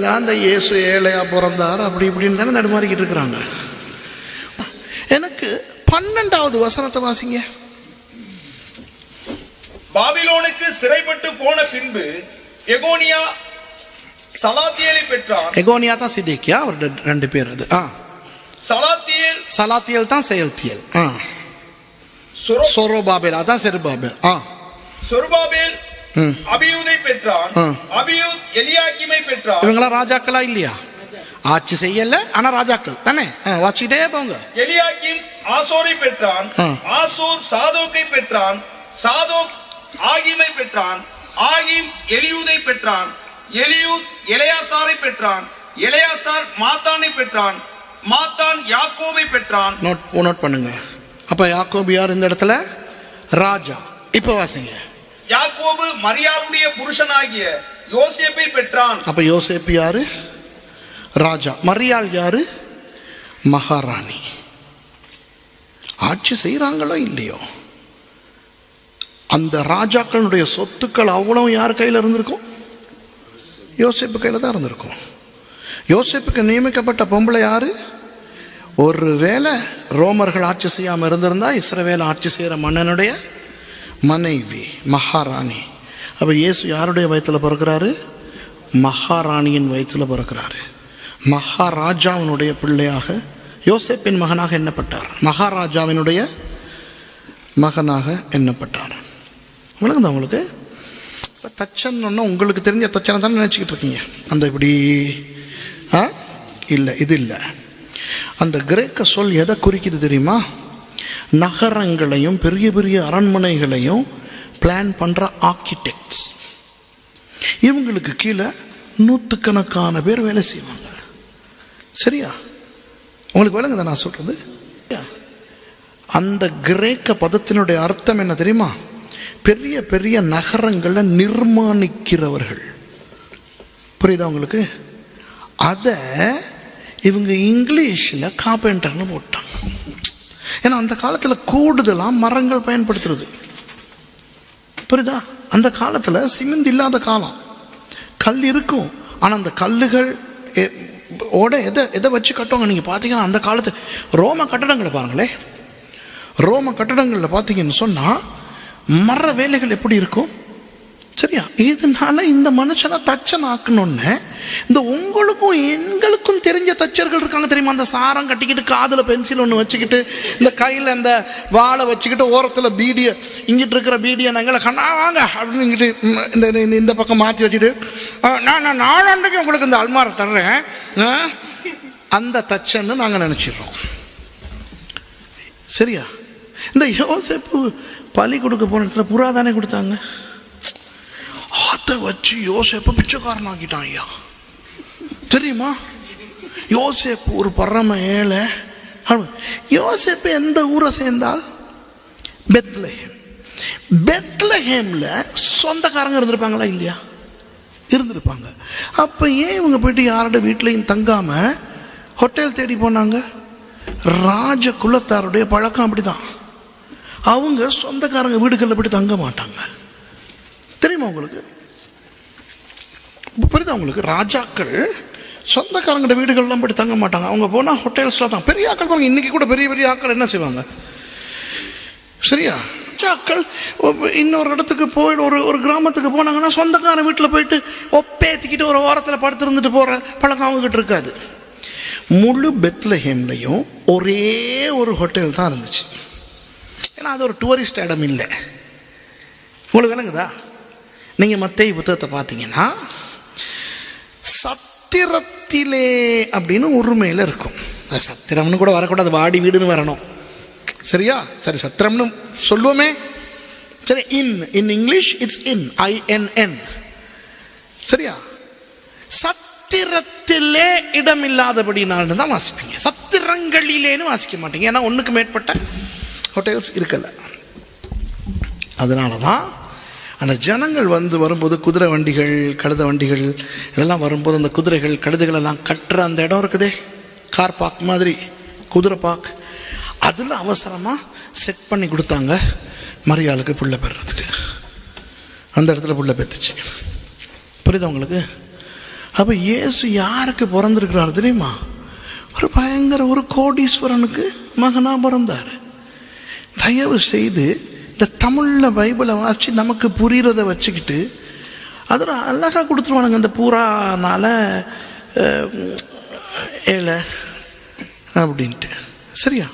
அந்த இயேசு ஏழையா பிறந்தார் அப்படி இப்படின்னு தானே நடுமாறிக்கிட்டு இருக்கிறாங்க. எனக்கு 12வது வசனத்தை வாசிங்க. பாபிலோனுக்கு சிறைப்பட்டு போன பின்பு எகோனியா சலாத்தியேலை பெற்றான். எகோனியா தான் சிதேக்கியா, அவருடைய 2 பேர். அது சலாத்தியேல் தான் செயல்தியல். சொரோபாபேல் அதான் செருபாபேல். சொருபாபேல் அபியூதை பெற்றான். அபியூத் எலியாக்கிமை பெற்றான். இவங்களா ராஜாக்களா இல்லையா? ஆட்சி செய்யல, ஆனா ராஜாக்கள் தானே. வாச்சிட்டே போங்க. எலியாக்கிம் ஆசோரை பெற்றான். ஆசோர் சாதோக்கை பெற்றான். சாதோக் ஆகிமை பெற்றான். ஆகிம் எலியூதை பெற்றான். எலியூத் எலையாசாரை பெற்றான். எலையாசார் மாத்தானை பெற்றான். மாத்தான் யாக்கோபை பெற்றான். நோட் பண்ணுங்க. அப்ப யாக்கோபு யார் இந்த இடத்துல? ராஜா. இப்ப வாசிங்க. யாக்கோபு மரியாளுடைய புருஷனாகிய யோசேப்பை பெற்றான். அப்ப யோசேப்பு யாரு? ராஜா. மரியாள் யாரு? மகாராணி. ஆட்சி செய்யறாங்களோ இல்லையோ, அந்த ராஜாக்களுடைய சொத்துக்கள் அவ்வளவு யார் கையில் இருந்திருக்கும்? யோசேப்பு கையில் தான் இருந்திருக்கும். யோசேப்புக்கு நியமிக்கப்பட்ட பொம்பளை யாரு? ஒருவேளை ரோமர்கள் ஆட்சி செய்யாமல் இருந்திருந்தா இஸ்ரவேல் ஆட்சி செய்கிற மன்னனுடைய மனைவி, மகாராணி. அப்போ இயேசு யாருடைய வயிற்றில் பிறக்கிறாரு? மகாராணியின் வயிற்றில் பிறக்கிறாரு. மகாராஜாவினுடைய பிள்ளையாக, யோசேப்பின் மகனாக எண்ணப்பட்டார். மகாராஜாவினுடைய மகனாக எண்ணப்பட்டார். விளங்குதா உங்களுக்கு? இப்போ தச்சன்னா உங்களுக்கு தெரிஞ்ச தச்சனை தானே நினச்சிக்கிட்டு இருக்கீங்க. அந்த இப்படி இல்லை, இது இல்லை. அந்த கிரேக்க சொல் எதை குறிக்குது தெரியுமா? நகரங்களையும் பெரிய பெரிய அரண்மனைகளையும் பிளான் பண்ணுற ஆர்கிடெக்ட்ஸ். இவங்களுக்கு கீழே 100கணக்கான பேர் வேலை செய்வாங்க. சரியா? உங்களுக்கு விளங்குதா நான் சொல்றது? அந்த கிரேக்க பதத்தினுடைய அர்த்தம் என்ன தெரியுமா? பெரிய பெரிய நகரங்களை நிர்மாணிக்கிறவர்கள். புரியுதா உங்களுக்கு? அதை இவங்க இங்கிலீஷில் கார்பெண்டர்னு போட்டாங்க. ஏன்னா அந்த காலத்தில் கூடுதலாக மரங்கள் பயன்படுத்துறது. புரியுதா? அந்த காலத்தில் சிமெண்ட் இல்லாத காலம். கல் இருக்கும், ஆனால் அந்த கல்லுகள் எதை வச்சு கட்டுவாங்க நீங்கள் பார்த்தீங்கன்னா, அந்த காலத்து ரோம கட்டடங்களை பாருங்களேன். ரோம கட்டடங்களில் பார்த்தீங்கன்னு சொன்னால் மர வேலைகள் எப்படி இருக்கும்? சரியா? இதனால இந்த மனுஷனை தச்சன் ஆக்கணும்னு இந்த உங்களுக்கும் எங்களுக்கும் தெரிஞ்ச தச்சர்கள் இருக்காங்க தெரியுமா? அந்த சாரம் கட்டிக்கிட்டு காதில் பென்சில் ஒன்று வச்சுக்கிட்டு இந்த கையில் அந்த வாழை வச்சுக்கிட்டு ஓரத்தில் பீடியை, இங்கிட்டு இருக்கிற பீடியை நாங்கள் கண்ணா வாங்க அப்படின்னு இங்கிட்டு இந்த பக்கம் மாற்றி வச்சுட்டு நான் நாளாண்டைக்கு உங்களுக்கு இந்த அல்மாரை தர்றேன், அந்த தச்சன்னு நாங்கள் நினச்சிடுறோம். சரியா? இந்த யோசேப்பு பலி கொடுக்க போன இடத்துல புறா தானே கொடுத்தாங்க. அதை வச்சு யோசேப்பு பிச்சைக்காரன் ஆக்கிட்டான் ஐயா. தெரியுமா? யோசேப்பு ஒரு பரம ஏழை. யோசேப்பு எந்த ஊரை சேர்ந்தால்? பெத்லஹேம். பெத்லஹேம்ல சொந்தக்காரங்க இருந்திருப்பாங்களா இல்லையா? இருந்திருப்பாங்க. அப்ப ஏன் இவங்க போயிட்டு யாரோட வீட்லையும் தங்காம ஹோட்டல் தேடி போனாங்க? ராஜ குலத்தாருடைய பழக்கம் அப்படிதான். அவங்க சொந்தக்காரங்க வீடுகளில் போய் தங்க மாட்டாங்க. தெரியுமா உங்களுக்கு? புரியுதா உங்களுக்கு? ராஜாக்கள் சொந்தக்காரங்கிட்ட வீடுகள்லாம் போய் தங்க மாட்டாங்க. அவங்க போனால் ஹோட்டல்ஸில் தான். பெரிய ஆக்கள் பாருங்க, இன்னைக்கு கூட பெரிய பெரிய ஆக்கள் என்ன செய்வாங்க? சரியா? ராஜாக்கள் இன்னொரு இடத்துக்கு போயிட்டு ஒரு கிராமத்துக்கு போனாங்கன்னா சொந்தக்காரன் வீட்டில் போயிட்டு ஒப்பேத்திக்கிட்டு ஒரு ஓரத்தில் படுத்திருந்துட்டு போகிற பழக்கம் அவங்ககிட்ட இருக்காது. முழு பெத்லஹேம்லையும் ஒரே ஒரு ஹோட்டல் தான் இருந்துச்சு. ஏன்னா அது ஒரு டூரிஸ்ட் இடம் இல்லை. உங்களுக்கு விளங்குதா? நீங்கள் மத்தேயு புத்தகத்தை பார்த்தீங்கன்னா சத்திரத்திலே அப்படின்னு உரிமையில் இருக்கும். சத்திரம்னு கூட வரக்கூடாது, வாடி வீடுன்னு வரணும். சரியா? சரி, சத்திரம்னு சொல்லுவோமே. சரி, இன் இங்கிலீஷ் இட்ஸ் INN. சரியா? சத்திரத்திலே இடம் இல்லாதபடினால்னு தான் வாசிப்பீங்க. சத்திரங்களிலேன்னு வாசிக்க மாட்டீங்க. ஏன்னா ஒன்றுக்கு மேற்பட்ட ஹோட்டல்ஸ் இருக்கல. அதனால தான் அந்த ஜனங்கள் வரும்போது குதிரை வண்டிகள், கழுத வண்டிகள் இதெல்லாம் வரும்போது அந்த குதிரைகள் கழுதைகள் எல்லாம் கட்டுற அந்த இடம் இருக்குதே, கார் பார்க் மாதிரி, குதிரை பார்க், அதில் அவசரமாக செட் பண்ணி கொடுத்தாங்க மரியாளுக்கு புள்ள பெறுறதுக்கு. அந்த இடத்துல புள்ள பெற்றுச்சு. புரியுதா உங்களுக்கு? அப்போ இயேசு யாருக்கு பிறந்திருக்கிறார் தெரியுமா? ஒரு பயங்கர ஒரு கோடீஸ்வரனுக்கு மகனாக பிறந்தார். தயவு செய்து இந்த தமிழில் பைபிளை வாசித்து நமக்கு புரிகிறத வச்சுக்கிட்டு அதில் அழகாக கொடுத்துருவானுங்க. இந்த பூரானால ஏழை அப்படின்ட்டு. சரியா?